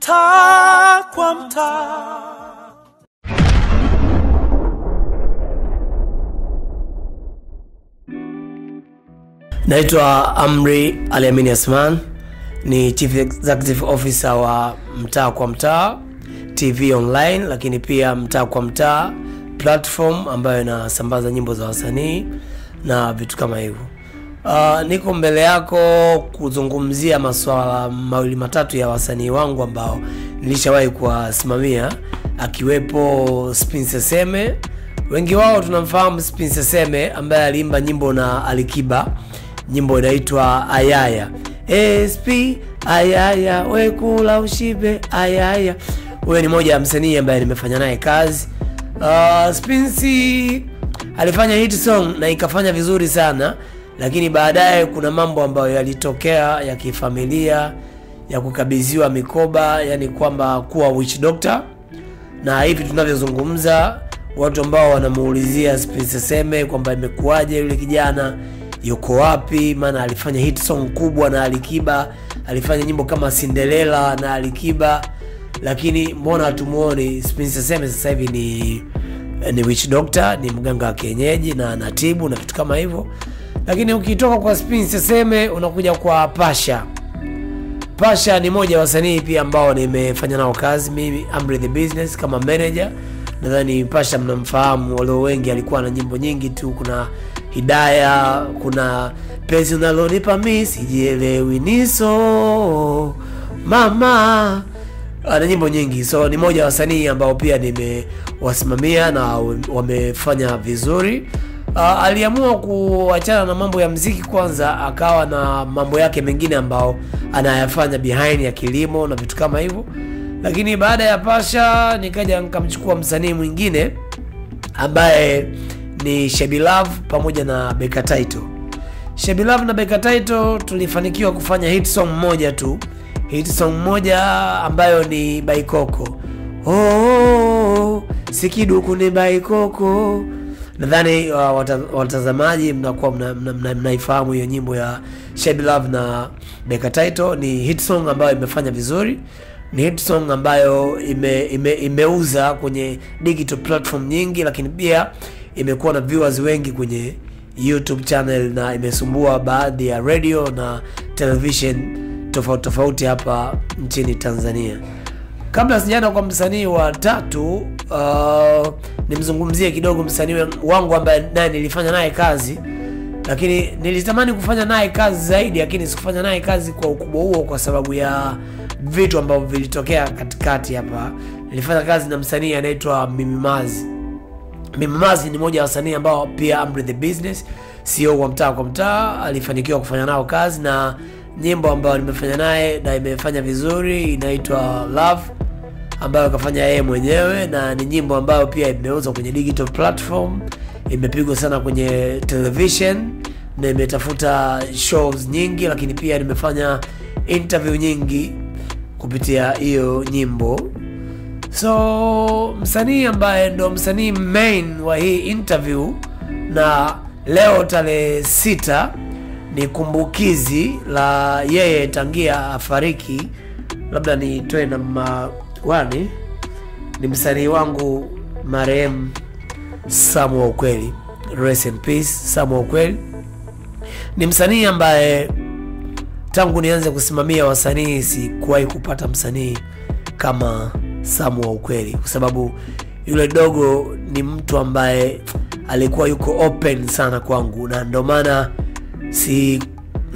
mtaa kwa mtaa. Naitwa Amri Aliamini Asman, ni Chief Executive Officer wa Mtaa kwa Mtaa TV online, lakini pia Mtaa kwa Mtaa platform ambayo inasambaza nyimbo za wasanii na vitu kama hivyo. Niko mbele yako kuzungumzia masuala mawili matatu ya wasanii wangu ambao nilishawahi kuwasimamia, akiwepo Spencer Seme. Wengi wao tunamfahamu Spencer Seme ambaye aliimba nyimbo na Alikiba. Nyimbo inaitwa Ayaya. SP Ayaya we kula ushibe Ayaya. Huyo ni moja ya msanii ambaye nimefanya naye kazi. Spencer alifanya hit song na ikafanya vizuri sana, lakini baadaye kuna mambo ambayo yalitokea ya kifamilia, ya kukabidhiwa mikoba, yani kwamba kuwa witch doctor. Na hivi tunavyozungumza watu ambao wanamuulizia Spencer Seme kwamba imekuaje yule kijana, yuko wapi? Maana alifanya hit song kubwa na Alikiba, alifanya nyimbo kama Cinderella na Alikiba, lakini mbona hatumuoni? Spencer Seme sasa hivi ni witch doctor, ni mganga wa kienyeji na anatibu na vitu kama hivyo. Lakini ukitoka kwa Spencer Seme unakuja kwa Pasha. Pasha ni moja wa wasanii pia ambao nimefanya nao kazi mimi Amri the Business kama manager. Nadhani Pasha mnamfahamu, wale wengi alikuwa na nyimbo nyingi tu. Kuna Hidaya, kuna Pesi unalonipa mimi sijielewi niso mama, ana nyimbo nyingi. So ni moja wa wasanii ambao pia nimewasimamia na wamefanya vizuri. Aliamua kuachana na mambo ya muziki kwanza, akawa na mambo yake mengine ambao anayafanya behind ya kilimo na vitu kama hivyo. Lakini baada ya Pasha nikaja nikamchukua msanii mwingine ambaye ni Shebi Love pamoja na Beka Title. Shebi Love na Beka Title tulifanikiwa kufanya hit song moja tu. Hit song moja ambayo ni Baikoko. Oh, sikiduku ni Baikoko. Nadhani watazamaji mnakuwa mnaifahamu hiyo nyimbo ya Shebi Love na Beka Title. Ni hit song ambayo imefanya vizuri. Ni hit song ambayo imeuza kwenye digital platform nyingi, lakini pia imekuwa na viewers wengi kwenye YouTube channel na imesumbua baadhi ya radio na television tofauti hapa nchini Tanzania. Kabla sijaenda kwa msanii wa tatu, nimzungumzie kidogo msanii wangu ambaye naye nilifanya naye kazi, lakini nilitamani kufanya naye kazi zaidi, lakini sikufanya naye kazi kwa ukubwa huo kwa sababu ya vitu ambavyo vilitokea katikati hapa. Nilifanya kazi na msanii anaitwa Mimi Mazi. Mimi Mazi ni mmoja wa wasanii ambao pia Amri the Business, CEO wa Mtaa kwa Mtaa, alifanikiwa kufanya nao kazi, na nyimbo ambayo nimefanya naye na imefanya vizuri inaitwa Love, ambayo kafanya yeye mwenyewe, na ni nyimbo ambayo pia imeuza kwenye digital platform, imepigwa sana kwenye television na imetafuta shows nyingi, lakini pia nimefanya interview nyingi kupitia hiyo nyimbo. So msanii ambaye ndo msanii main wa hii interview, na leo tarehe 6 ni kumbukizi la yeye tangia afariki. Labda nitoe na wani, ni msanii wangu marehemu Samu wa Ukweli. Rest in peace Samu wa Ukweli. Ni msanii ambaye tangu nianze kusimamia wasanii sikuwahi kupata msanii kama Samu wa Ukweli, kwa sababu yule dogo ni mtu ambaye alikuwa yuko open sana kwangu, na ndio maana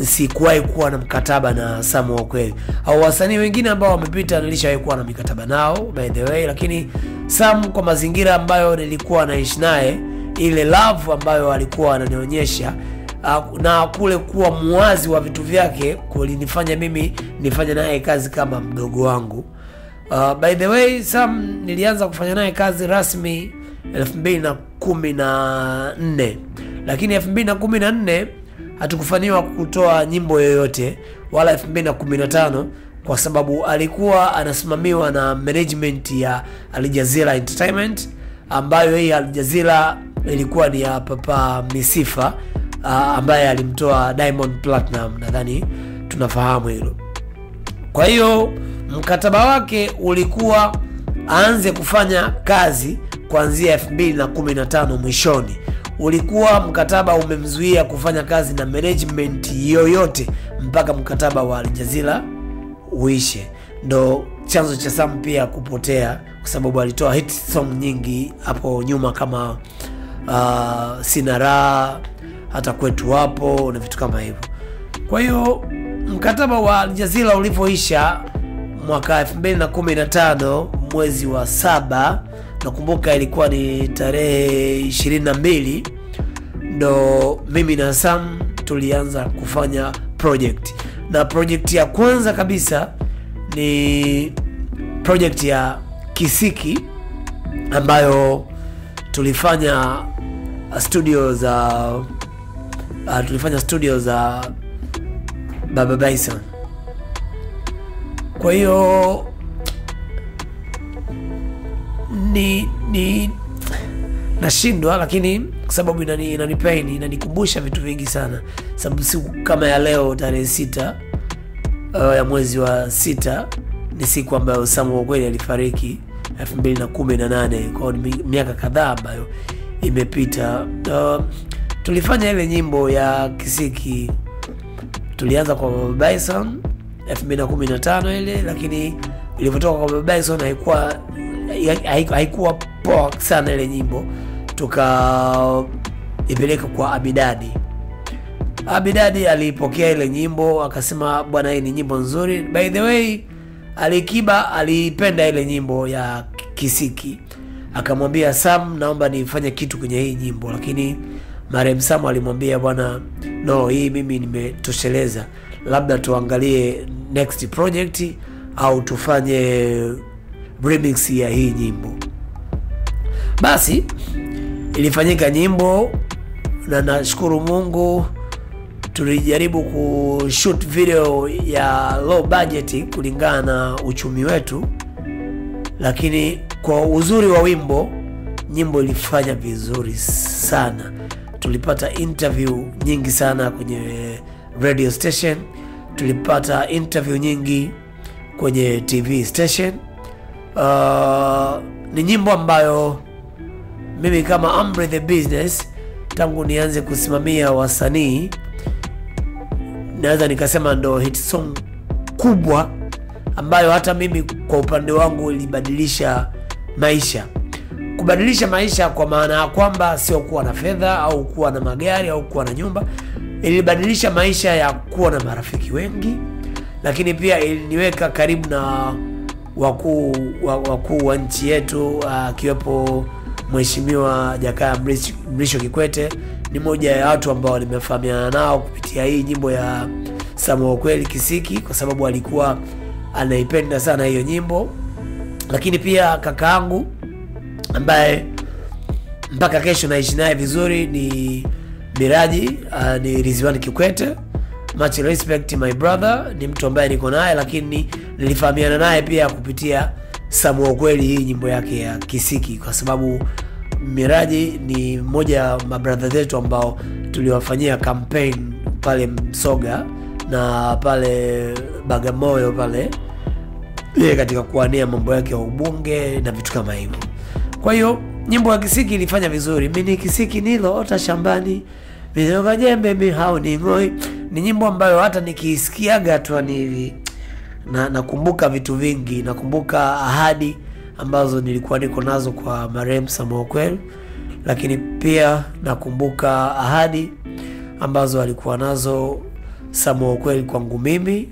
sikuwahi kuwa na mkataba na Samu wa Ukweli. Au wasanii wengine ambao wamepita nilishawahi kuwa na mikataba nao by the way, lakini Samu kwa mazingira ambayo nilikuwa naishi naye, ile love ambayo alikuwa ananionyesha na kule kuwa muwazi wa vitu vyake kulinifanya mimi nifanye naye kazi kama mdogo wangu. By the way, Sam nilianza kufanya naye kazi rasmi 2014, lakini 2014 hatukufaniwa kutoa nyimbo yoyote, wala 2015 kwa sababu alikuwa anasimamiwa na management ya Al Jazeera Entertainment, ambayo hii Al Jazeera ilikuwa ni ya Papa Misifa, ambaye alimtoa Diamond Platinum. Nadhani tunafahamu hilo. Kwa hiyo mkataba wake ulikuwa aanze kufanya kazi kuanzia 2015 mwishoni. Ulikuwa mkataba umemzuia kufanya kazi na management yoyote mpaka mkataba wa Al Jazeera uishe. Ndo chanzo cha Sam pia kupotea, kwa sababu alitoa hit song nyingi hapo nyuma kama Sina Raha, Hata Kwetu Hapo na vitu kama hivyo. Kwa hiyo mkataba wa Al Jazeera ulipoisha mwaka 2015 mwezi wa 7, nakumbuka ilikuwa ni tarehe 22, ndo mimi na Sam tulianza kufanya project. Na project ya kwanza kabisa ni project ya Kisiki, ambayo tulifanya studio za Baba Bison. Kwa hiyo ni nashindwa, lakini kwa sababu inanipain, inanikumbusha vitu vingi sana. Sababu siku kama ya leo tarehe 6 ya mwezi wa 6 ni siku ambayo Sam wa Ukweli alifariki 2018. Kwa miaka kadhaa ambayo imepita. Tulifanya ile nyimbo ya Kisiki, tulianza kwa Baba Bison 2015 ile, lakini ilipotoka kwa Baba Bison haikuwa poa sana ile nyimbo. Tukaipeleka kwa Abidadi. Abidadi alipokea ile nyimbo akasema, bwana, hii ni nyimbo nzuri. By the way, Alikiba alipenda ile nyimbo ya Kisiki, akamwambia Sam, naomba nifanye kitu kwenye hii nyimbo. Lakini marehemu Sam alimwambia, bwana, no, hii mimi nimetosheleza, labda tuangalie next project au tufanye remix ya hii nyimbo. Basi ilifanyika nyimbo, na nashukuru Mungu tulijaribu kushoot video ya low budget kulingana na uchumi wetu, lakini kwa uzuri wa wimbo, nyimbo ilifanya vizuri sana. Tulipata interview nyingi sana kwenye radio station, tulipata interview nyingi kwenye TV station. Ni nyimbo ambayo mimi kama Amri the Business, tangu nianze kusimamia wasanii, naweza nikasema ndo hit song kubwa ambayo hata mimi kwa upande wangu ilibadilisha maisha. Kubadilisha maisha kwa maana ya kwamba sio kuwa na fedha au kuwa na magari au kuwa na nyumba. Ilibadilisha maisha ya kuwa na marafiki wengi, lakini pia iliniweka karibu na wakuu wa nchi yetu, akiwepo Mheshimiwa Jakaya Mrisho Kikwete. Ni moja ya watu ambao nimefahamiana nao kupitia hii nyimbo ya Sam wa Ukweli Kisiki, kwa sababu alikuwa anaipenda sana hiyo nyimbo. Lakini pia kakaangu ambaye mpaka kesho naishi naye vizuri ni Miraji, ni Rizwan Kikwete. Much respect my brother, ni mtu ambaye niko naye, lakini nilifahamiana naye pia kupitia Sam wa Ukweli, hii nyimbo yake ya Kisiki, kwa sababu Miraji ni mmoja wa mabrother zetu ambao tuliwafanyia campaign pale Msoga na pale Bagamoyo pale, katika kuania mambo yake ya ubunge na vitu kama hivyo. Kwa hiyo nyimbo ya Kisiki ilifanya vizuri. Mimi Kisiki nilo ota shambani, mimi jembe mimi hao ni ngoi. Ni nyimbo ambayo hata nikiisikiaga tu nakumbuka vitu vingi. Nakumbuka ahadi ambazo nilikuwa niko nazo kwa marehemu Sam wa Ukweli, lakini pia nakumbuka ahadi ambazo alikuwa nazo Sam wa Ukweli kwangu mimi.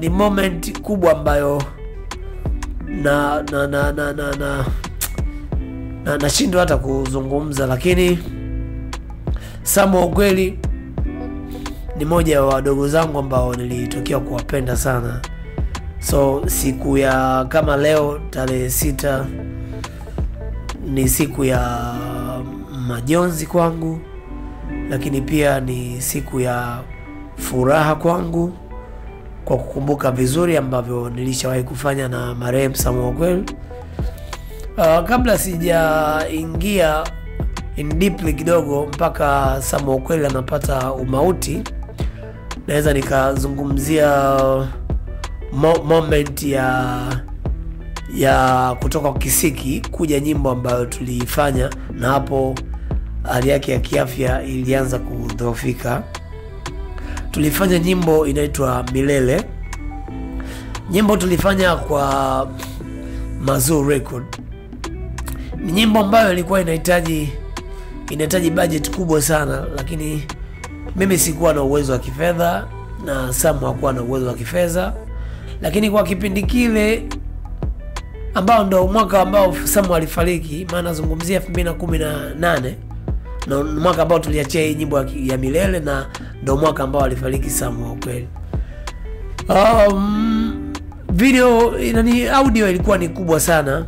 Ni moment kubwa ambayo nashindwa hata kuzungumza, lakini Sam wa Ukweli ni moja wa wadogo zangu ambao nilitokea kuwapenda sana. So siku ya kama leo tarehe 6 ni siku ya majonzi kwangu, lakini pia ni siku ya furaha kwangu kwa kukumbuka vizuri ambavyo nilishawahi kufanya na marehemu Sam wa Ukweli. Kabla sijaingia in deeply kidogo mpaka Sam wa Ukweli anapata umauti, naweza nikazungumzia moment ya kutoka Kisiki kuja nyimbo ambayo tuliifanya, na hapo hali yake ya kiafya ilianza kudhoofika. Tulifanya nyimbo inaitwa Milele. Nyimbo tulifanya kwa Mazur Record. Ni nyimbo ambayo ilikuwa inahitaji budget kubwa sana, lakini mimi sikuwa na uwezo wa kifedha na Sam hakuwa na uwezo wa kifedha. Lakini kwa kipindi kile ambao ndo mwaka ambao Sam alifariki, maana nazungumzia 2018, na mwaka ambao tuliachia hii nyimbo ya Milele, na ndo mwaka ambao alifariki Sam wa kweli. Video audio ilikuwa ni kubwa sana.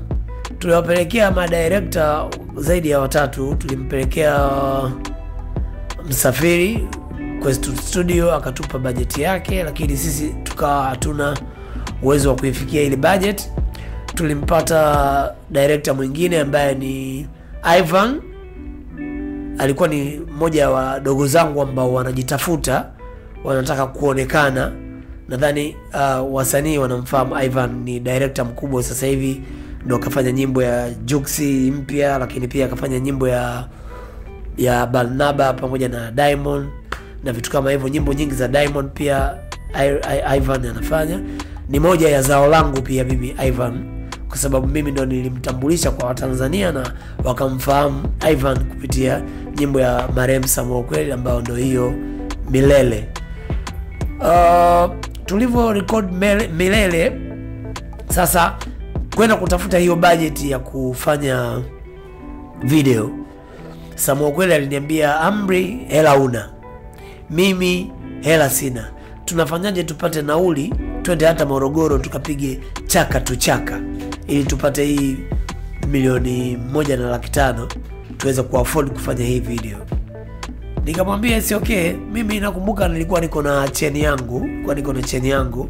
Tuliwapelekea madirector zaidi ya 3. Tulimpelekea Msafiri Quest Studio akatupa budget yake, lakini sisi tukawa hatuna uwezo wa kuifikia ile budget. Tulimpata director mwingine ambaye ni Ivan. Alikuwa ni mmoja wa wadogo zangu ambao wanajitafuta, wanataka kuonekana. Nadhani wasanii wanamfahamu Ivan, ni director mkubwa sasa hivi, ndo kafanya nyimbo ya Juxi mpya, lakini pia akafanya nyimbo ya Barnaba pamoja na Diamond na vitu kama hivyo. Nyimbo nyingi za Diamond pia Ivan anafanya. Ni moja ya zao langu pia mimi Ivan, kwa sababu mimi ndo nilimtambulisha kwa Watanzania na wakamfahamu Ivan kupitia nyimbo ya marehemu Sam wa kweli ambayo ndo hiyo Milele. Tulivyo record Milele, sasa kwenda kutafuta hiyo budget ya kufanya video, Sam wa kweli aliniambia, Amri, hela una, mimi hela sina, tunafanyaje tupate nauli twende hata Morogoro tukapige chaka tu chaka ili tupate hii 1.5 tuweze kuafford kufanya hii video. Nikamwambia si okay. Mimi nakumbuka nilikuwa niko na cheni yangu,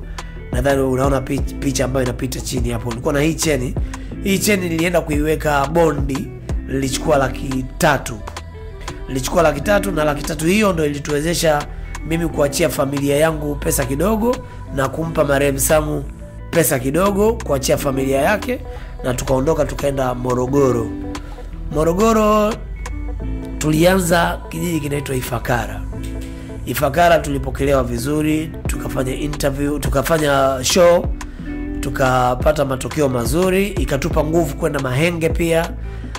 nadhani unaona picha ambayo inapita chini hapo. Nilikuwa na hii cheni nilienda kuiweka bondi, nilichukua 300,000. Nilichukua 300,000, na 300,000 hiyo ndio ilituwezesha mimi kuachia familia yangu pesa kidogo na kumpa marehemu Sam pesa kidogo kuachia familia yake, na tukaondoka tukaenda Morogoro. Tulianza kijiji kinaitwa Ifakara. Tulipokelewa vizuri, tukafanya interview, tukafanya show, tukapata matokeo mazuri, ikatupa nguvu kwenda Mahenge pia.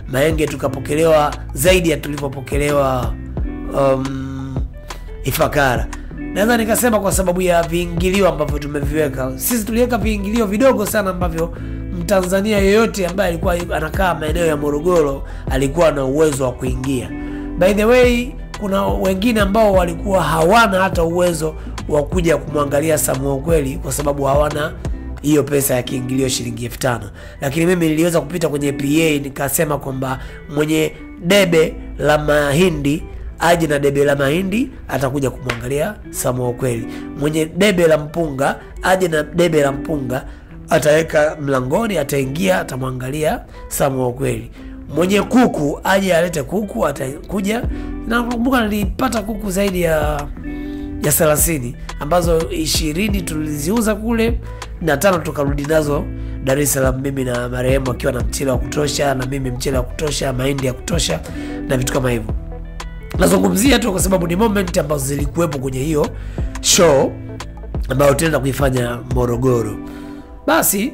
Mahenge tukapokelewa zaidi ya tulivyopokelewa Ifakara. Naweza nikasema kwa sababu ya viingilio ambavyo tumeviweka. Sisi tuliweka viingilio vidogo sana ambavyo Mtanzania yoyote ambaye alikuwa anakaa maeneo ya Morogoro alikuwa na uwezo wa kuingia. By the way, kuna wengine ambao walikuwa hawana hata uwezo wa kuja kumwangalia Sam wa kweli kwa sababu hawana hiyo pesa ya kiingilio shilingi 5,000. Lakini mimi niliweza kupita kwenye PA nikasema kwamba mwenye debe la mahindi aje na debe la mahindi, atakuja kumwangalia Sam wa kweli. Mwenye debe la mpunga aje na debe la mpunga, ataweka mlangoni, ataingia, atamwangalia Sam wa kweli. Mwenye kuku aje alete kuku, atakuja. Na nakumbuka nilipata kuku zaidi ya 30 ambazo 20 tuliziuza kule na 5 tukarudi nazo Dar es Salaam, mimi na marehemu akiwa na mchele wa kutosha na mimi mchele wa kutosha, mahindi ya kutosha na vitu kama hivyo. Nazungumzia tu kwa sababu ni moment ambazo zilikuwepo kwenye hiyo show ambayo tutaenda kuifanya Morogoro. Basi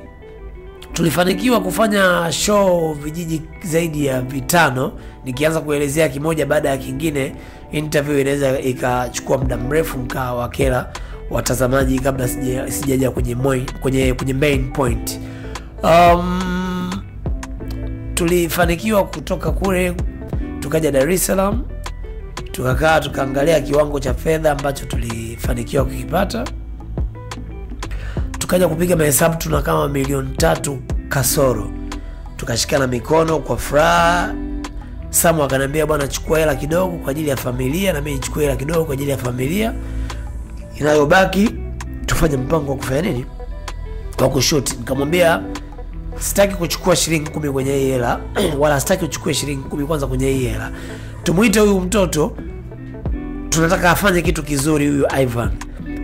tulifanikiwa kufanya show vijiji zaidi ya 5. Nikianza kuelezea kimoja baada ya kingine, interview inaweza ikachukua muda mrefu mkawakera watazamaji kabla sijaja kwenye main point. Tulifanikiwa kutoka kule tukaja Dar es Salaam, tukakaa tukaangalia kiwango cha fedha ambacho tulifanikiwa kukipata. Tukaja kupiga mahesabu, tuna kama 3 kasoro. Tukashikana mikono kwa furaha. Sam akaniambia, bwana chukua hela kidogo kwa ajili ya familia, na mimi nichukue hela kidogo kwa ajili ya familia. Inayobaki tufanye mpango wa kufanya nini? Kwa kushoot. Nikamwambia sitaki kuchukua shilingi 10 kwenye hii hela wala sitaki uchukue shilingi 10 kwanza kwenye hii hela. Tumuite huyu mtoto, tunataka afanye kitu kizuri huyu Ivan.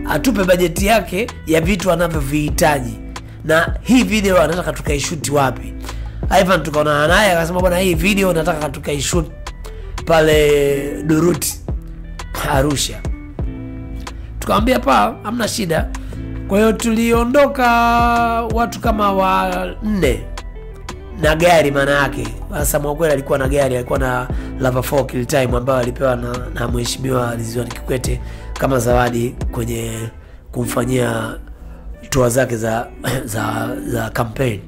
atupe bajeti yake ya vitu anavyovihitaji, na hii video anataka tukaishoot wapi. Ivan tukaona naye akasema bwana, hii video nataka tukaishoot pale Duruti Arusha. Tukamwambia hamna shida. Kwa hiyo tuliondoka watu kama 4 na gari, maana yake sasa Mwakweli alikuwa na gari, alikuwa na Lava 4 Kill Time ambayo alipewa na Mheshimiwa Ridhiwani Kikwete kama zawadi kwenye kumfanyia tour zake za campaign.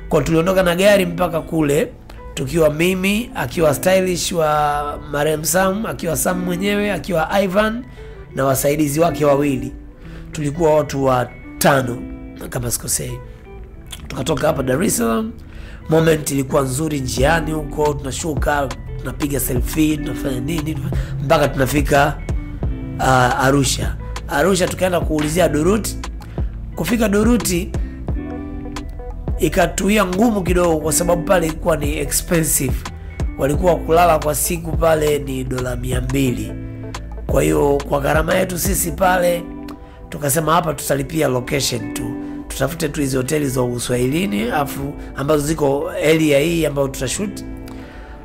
Kwa tuliondoka na gari mpaka kule, tukiwa mimi, akiwa stylish wa Marehemu Sam, akiwa Sam mwenyewe, akiwa Ivan na wasaidizi wake 2. Tulikuwa watu 5 kama sikosei. Tukatoka hapa Dar es Salaam. Moment ilikuwa nzuri njiani huko, tunashuka, tunapiga selfie, tunafanya nini mpaka tunafika Arusha. Arusha tukaenda kuulizia Duruti. Kufika Duruti ikatuia ngumu kidogo kwa sababu pale ilikuwa ni expensive. Walikuwa kulala kwa siku pale ni $200. Kwa hiyo kwa gharama yetu sisi pale tukasema hapa tutalipia location tu. Tutafute tu hizo hoteli za Uswahilini ambazo ziko area hii ambayo tutashoot.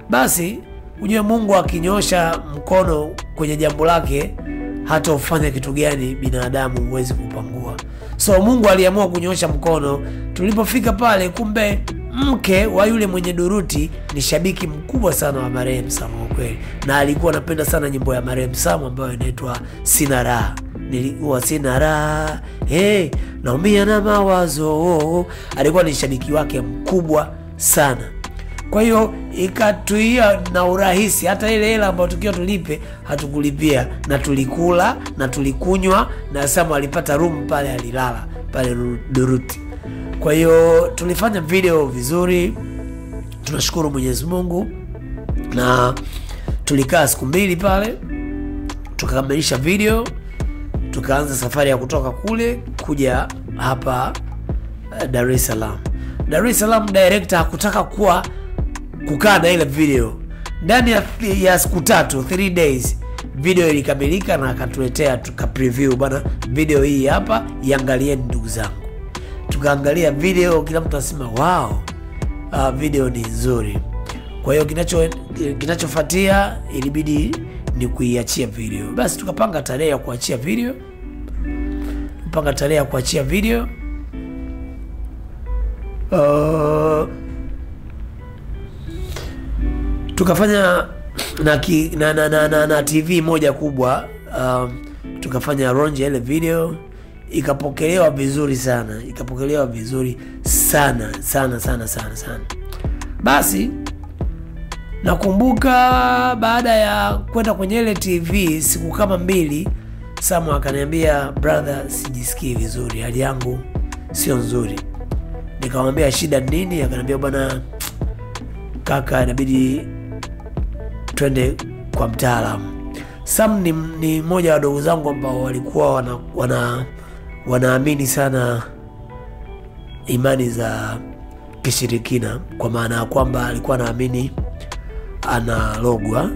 Basi ujue Mungu akinyosha mkono kwenye jambo lake, hata ufanya kitu gani binadamu huwezi kupangua. So Mungu aliamua kunyosha mkono. Tulipofika pale, kumbe mke wa yule mwenye Duruti ni shabiki mkubwa sana wa Marehemu Sam kweli, na alikuwa anapenda sana nyimbo ya Marehemu Sam ambayo inaitwa Sina Raha. Nilikuwa sina raha, naumia na mawazo. Alikuwa ni shabiki wake mkubwa sana. Kwa hiyo ikatuia na urahisi, hata ile hela ambayo tukiwa tulipe hatukulipia, na tulikula na tulikunywa, na Sam alipata room pale, alilala pale Duruti. Kwa hiyo tulifanya video vizuri, tunashukuru Mwenyezi Mungu, na tulikaa siku 2 pale tukakamilisha video. Tukaanza safari ya kutoka kule kuja hapa Dar es Salaam. Dar es Salaam director hakutaka kukaa na ile video. Ndani ya siku 3 days video ilikamilika, na akatuletea tuka preview, bana video hii hapa, iangalieni ndugu zangu. Tukaangalia video, kila mtu anasema wow, video ni nzuri. Kwa hiyo kinachofuatia ilibidi ni kuiachia video. Basi tukapanga tarehe ya kuachia video. Tukafanya na TV moja kubwa, tukafanya launch ile video, ikapokelewa vizuri sana, sana. Basi nakumbuka baada ya kwenda kwenye ile TV siku kama 2, Sam akaniambia, brother, sijisikii vizuri, hali yangu sio nzuri. Nikamwambia shida nini? Akaniambia bwana kaka, inabidi twende kwa mtaalamu. Sam ni mmoja wa wadogo zangu ambao walikuwa wanaamini sana imani za kishirikina, kwa maana ya kwamba alikuwa anaamini analogwa.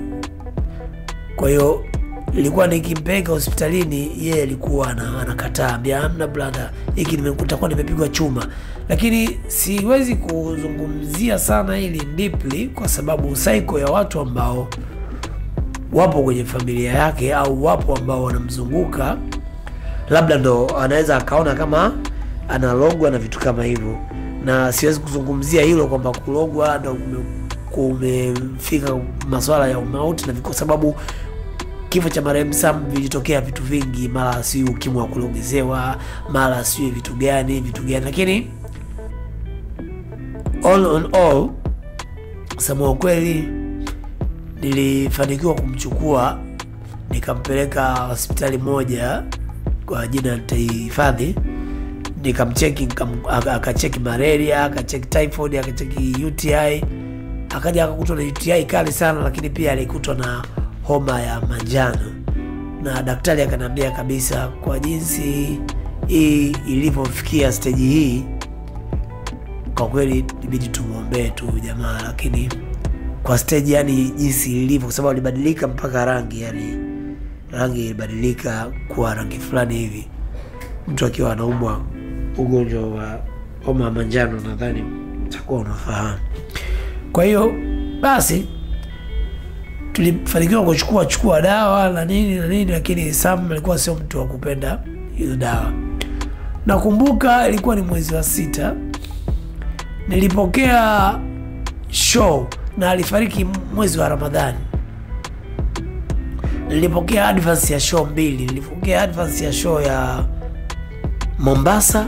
Kwa hiyo ilikuwa nikimpeleka hospitalini, yeye alikuwa anakataa, ambia hamna brother, hiki nimekutakuwa nimepigwa chuma. Lakini siwezi kuzungumzia sana hili deeply kwa sababu psycho ya watu ambao wapo kwenye familia yake au wapo ambao wanamzunguka, labda ndo anaweza akaona kama analogwa na vitu kama hivyo. Na siwezi kuzungumzia hilo kwamba kulogwa ndo kumefika masuala ya umauti, na kwa sababu kifo cha Marehemu Sam vilitokea vitu vingi, mara si ukimwi wa kulogezewa, mara si vitu gani, lakini all on all, Sam kweli nilifanikiwa kumchukua nikampeleka hospitali moja kwa jina nitahifadhi, nikamcheki, akacheki malaria, akacheki typhoid, akacheki UTI, akaja akakutwa na UTI kali sana, lakini pia alikutwa na homa ya manjano. Na daktari akanambia kabisa, kwa jinsi hii ilivyofikia stage hii, kwa kweli ibidi tumuombe tu jamaa. Lakini kwa stage yani jinsi ilivyo, kwa sababu alibadilika mpaka rangi, yani rangi ilibadilika kuwa rangi fulani hivi, mtu akiwa anaumwa ugonjwa wa homa ya manjano, nadhani utakuwa unafahamu. Kwa hiyo basi tulifanikiwa kuchukua dawa na nini, lakini Sam alikuwa sio mtu wa kupenda hizo dawa. Nakumbuka ilikuwa ni mwezi wa 6, nilipokea show, na alifariki mwezi wa Ramadhani. Nilipokea advance ya show 2. Nilipokea advance ya show ya Mombasa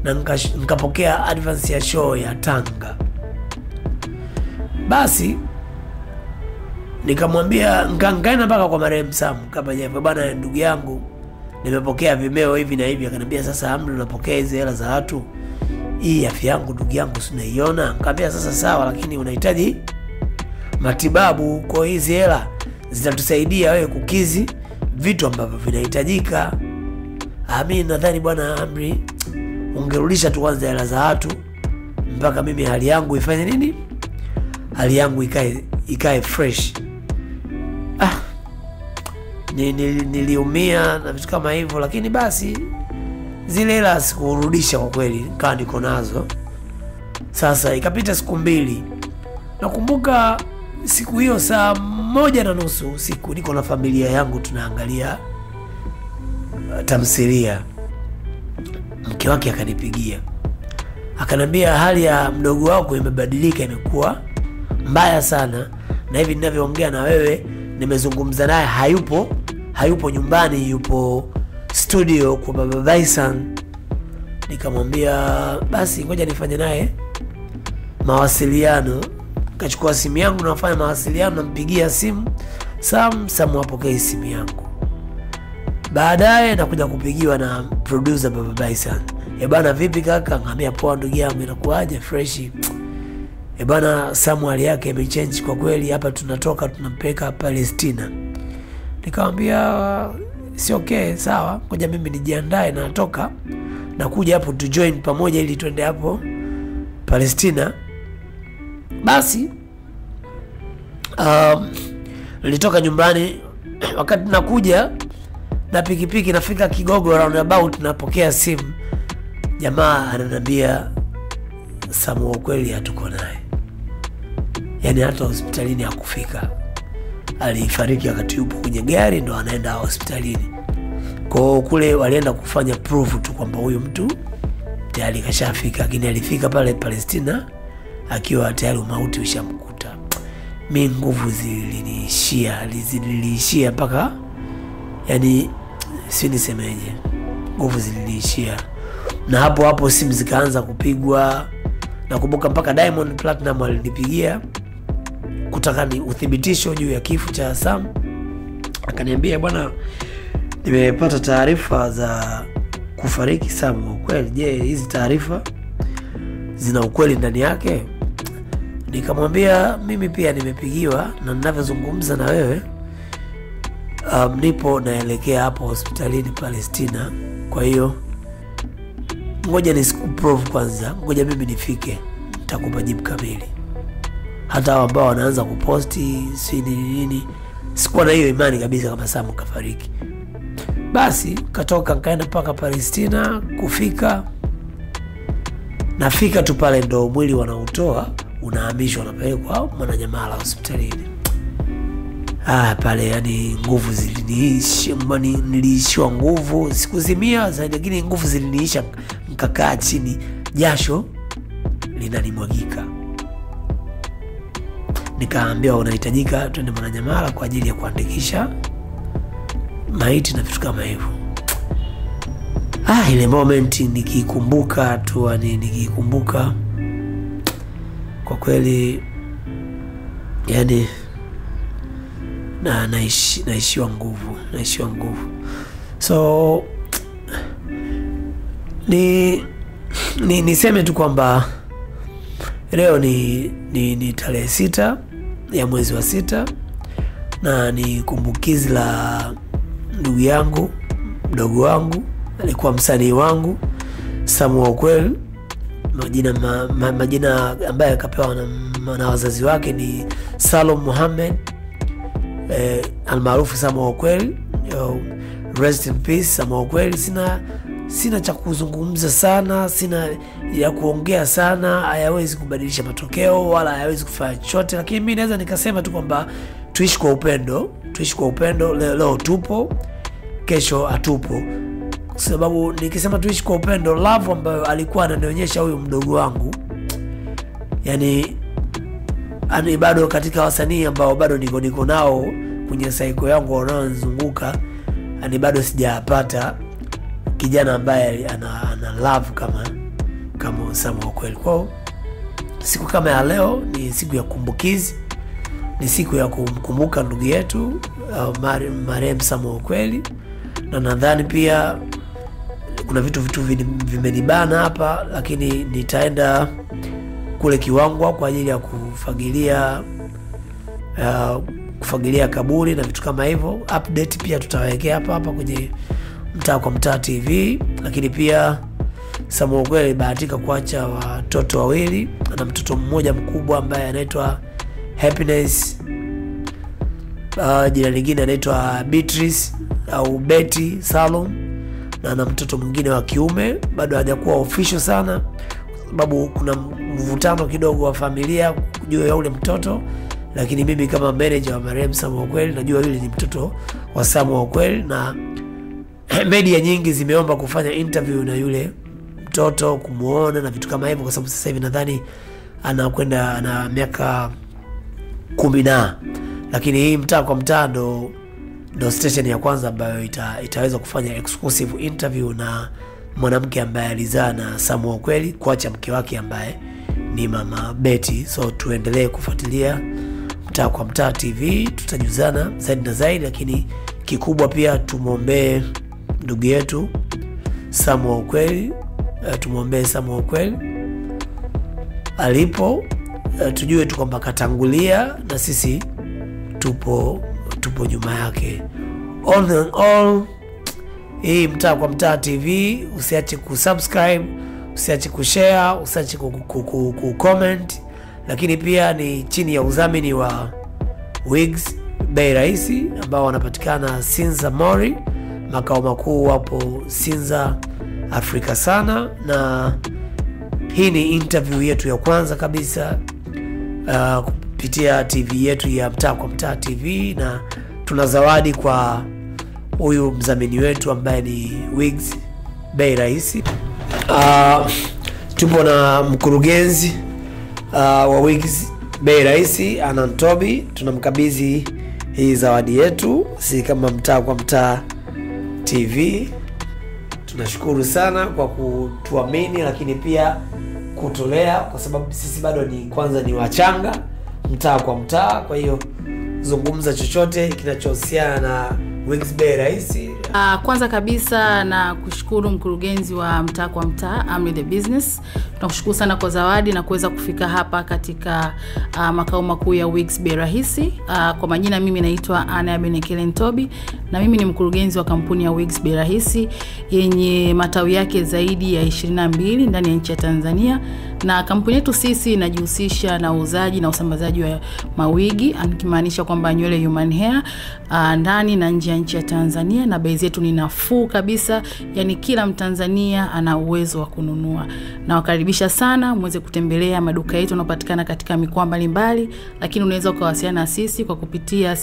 na nikapokea advance ya show ya Tanga. Basi nikamwambia, nikaenda mpaka kwa marehemu Sam kama je, bwana ndugu yangu, nimepokea Vimeo hivi na hivi. Akaniambia, sasa Amri, unapokea hizo hela za watu, hii afya yangu ndugu yangu si unaiona? Nikamwambia, sasa sawa, lakini unahitaji matibabu, kwa hizi hela zitatusaidia wewe kukizi vitu ambavyo vinahitajika. Mimi nadhani bwana Amri, ungerudisha tu kwanza hela za watu mpaka mimi hali yangu ifanye nini, hali yangu ikae fresh. Niliumia na vitu kama hivyo, lakini basi zile hela sikurudisha kwa kweli, kaa niko nazo. Sasa ikapita siku 2. Nakumbuka siku hiyo saa 1:30 usiku niko na familia yangu tunaangalia tamthilia. Mke wake akanipigia, akanambia, hali ya mdogo wako imebadilika, imekuwa mbaya sana, na hivi ninavyoongea na wewe nimezungumza naye, hayupo nyumbani, yupo studio kwa Baba Baisan. Nikamwambia basi ngoja nifanye naye mawasiliano. Kachukua simu yangu na nafanya mawasiliano, nampigia simu Sam apokee simu yangu. Baadaye nakuja kupigiwa na producer Baba Baisan. Bana vipi kaka? Ngambia poa ndugu yangu, inakuaje? Fresh. Bana Sam hali yake imechange kwa kweli, hapa tunatoka tunampeleka Palestina. Nikamwambia si okay, sawa, ngoja mimi nijiandae na natoka na kuja hapo tu join pamoja ili twende hapo Palestina. Basi nilitoka nyumbani, wakati nakuja na pikipiki nafika Kigogo roundabout, napokea simu, jamaa ananiambia, Sam wa kweli hatuko naye, yani hata hospitalini hakufika, alifariki wakati yupo kwenye gari ndo anaenda hospitalini. Kwa kule walienda kufanya proof tu kwamba huyu mtu tayari kashafika, lakini alifika pale Palestina akiwa tayari mauti ushamkuta. Mimi nguvu ziliniishia mpaka, yani si nisemeje, nguvu ziliniishia. Na hapo simu zikaanza kupigwa. Nakumbuka mpaka Diamond Platinum alinipigia kutaka ni uthibitisho juu ya kifo cha Sam. Akaniambia, bwana nimepata taarifa za kufariki Sam, ukweli? Je, hizi taarifa zina ukweli ndani yake? Nikamwambia mimi pia nimepigiwa na ninavyozungumza na wewe nipo naelekea hapo hospitalini Palestina. Kwa hiyo ngoja nisikuprove kwanza, ngoja mimi nifike, nitakupa jibu kamili. Hata hao ambao wanaanza kuposti si nini, sikuwa na hiyo imani kabisa kama Sam kafariki. Basi katoka nikaenda mpaka Palestina. Nafika tu pale ndo mwili wanautoa, unahamishwa unapelekwa Mwananyamala hospitalini. Pale yani nguvu ziliniisha, niliishiwa nguvu, sikuzimia zaidi, lakini nguvu ziliniisha, nikakaa chini, jasho linanimwagika. Nikaambiwa unahitajika twende Mwananyamala kwa ajili ya kuandikisha maiti na vitu kama hivyo. Ile moment nikikumbuka tu, nikikumbuka kwa kweli, yani naishiwa nguvu. So niseme tu kwamba leo ni tarehe 6 ya mwezi wa 6, na ni kumbukizi la ndugu yangu, mdogo wangu, alikuwa msanii wangu Sam wa kweli. Majina ambaye akapewa na wazazi wake ni Salum Muhammad almaarufu Sam wa kweli. Rest in peace Sama Ukweli. Sina cha kuzungumza sana, sina ya kuongea sana, hayawezi kubadilisha matokeo wala hayawezi kufanya chochote, lakini mimi naweza nikasema tu kwamba tuishi kwa upendo. Leo tupo, kesho hatupo. Kwa sababu nikisema tuishi kwa upendo, love ambayo alikuwa ananionyesha huyu mdogo wangu, yani bado katika wasanii ambao bado niko nao kwenye cycle yangu wanaonizunguka, bado sijapata kijana ambaye ana love kama Sama Ukweli. Kwa siku kama ya leo ni siku ya kumbukizi, ni siku ya kumkumbuka ndugu yetu marehemu Sama Ukweli, na nadhani pia kuna vitu vimenibana hapa, lakini nitaenda kule Kiwangwa kwa ajili ya kufagilia kaburi na vitu kama hivyo. Update pia tutawekea hapa kwenye Mtaa kwa Mtaa TV. Lakini pia Sama Ukweli bahatika kuacha watoto wawili na mtoto mmoja mkubwa ambaye anaitwa Happiness, jina lingine anaitwa Beatrice au Betty Salom, na mtoto mwingine wa kiume bado hajakuwa official sana sababu kuna mvutano kidogo wa familia juu ya ule mtoto, lakini mimi kama manager wa marehemu Sama Ukweli najua yule ni mtoto wa Sama Ukweli, na media nyingi zimeomba kufanya interview na yule mtoto, kumuona na vitu kama hivyo, kwa sababu sasa hivi nadhani anakwenda na miaka 10. Lakini hii Mtaa kwa Mtaa ndo station ya kwanza ambayo itaweza kufanya exclusive interview na mwanamke ambaye alizaa na Sama Ukweli kuacha mke wake ambaye ni Mama Betty. So tuendelee kufuatilia Mtaa kwa Mtaa TV, tutajuzana zaidi na zaidi, lakini kikubwa pia tumuombee ndugu yetu Sama Ukweli, tumuombee Sama Ukweli alipo, tujue tu kwamba katangulia na sisi tupo nyuma yake. All in all, hii Mtaa kwa Mtaa TV, usiache kusubscribe, usiache kushare, usiache kucomment, lakini pia ni chini ya udhamini wa Wigs Bei Rahisi ambao wanapatikana Sinza Mori, makao makuu wapo Sinza Afrika sana. Na hii ni interview yetu ya kwanza kabisa kupitia TV yetu ya Mtaa kwa Mtaa TV, na tuna zawadi kwa huyu mdhamini wetu ambaye ni Wigs Bei Rahisi. Tupo na mkurugenzi wa Wigs Bei Rahisi Anantobi, tunamkabidhi hii zawadi yetu si kama Mtaa kwa Mtaa TV. Tunashukuru sana kwa kutuamini, lakini pia kutolea, kwa sababu sisi bado ni wachanga Mtaa kwa Mtaa. Kwa hiyo zungumza chochote kinachohusiana na Wigs Bei Rahisi. Kwanza kabisa na kushukuru mkurugenzi wa Mtaa kwa Mtaa, Amri the Business. Tunakushukuru sana kwa zawadi na kuweza kufika hapa katika makao makuu ya Wigs Bei Rahisi. Kwa majina mimi naitwa Anna Benekele Ntobi na mimi ni mkurugenzi wa kampuni ya Wigs Bei Rahisi yenye matawi yake zaidi ya 22 ndani ya nchi ya Tanzania, na kampuni yetu sisi inajihusisha na uuzaji na usambazaji wa mawigi, nikimaanisha kwamba nywele human hair ndani na nje ya nchi ya Tanzania, na bei zetu ni nafuu kabisa, yani kila Mtanzania ana uwezo wa kununua. Na wakaribisha sana muweze kutembelea maduka yetu yanayopatikana katika mikoa mbalimbali, lakini unaweza ukawasiliana na sisi kwa kupitia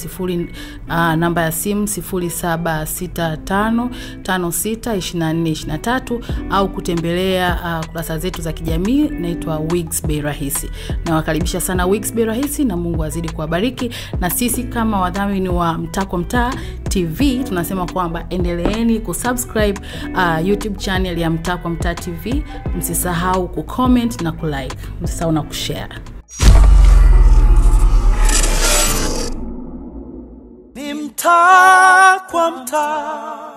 namba ya simu 0765562423 au kutembelea kurasa zetu za kijamii naitwa Wigs Bei Rahisi. Na wakaribisha sana Wigs Bei Rahisi, na Mungu azidi kuwabariki. Na sisi kama wadhamini wa Mtaa kwa Mtaa TV tunasema kwamba endeleeni kusubscribe YouTube channel ya Mtaa kwa Mtaa TV. Msisahau kucomment na kulike, msisahau na kushare. Ni Mtaa kwa Mtaa.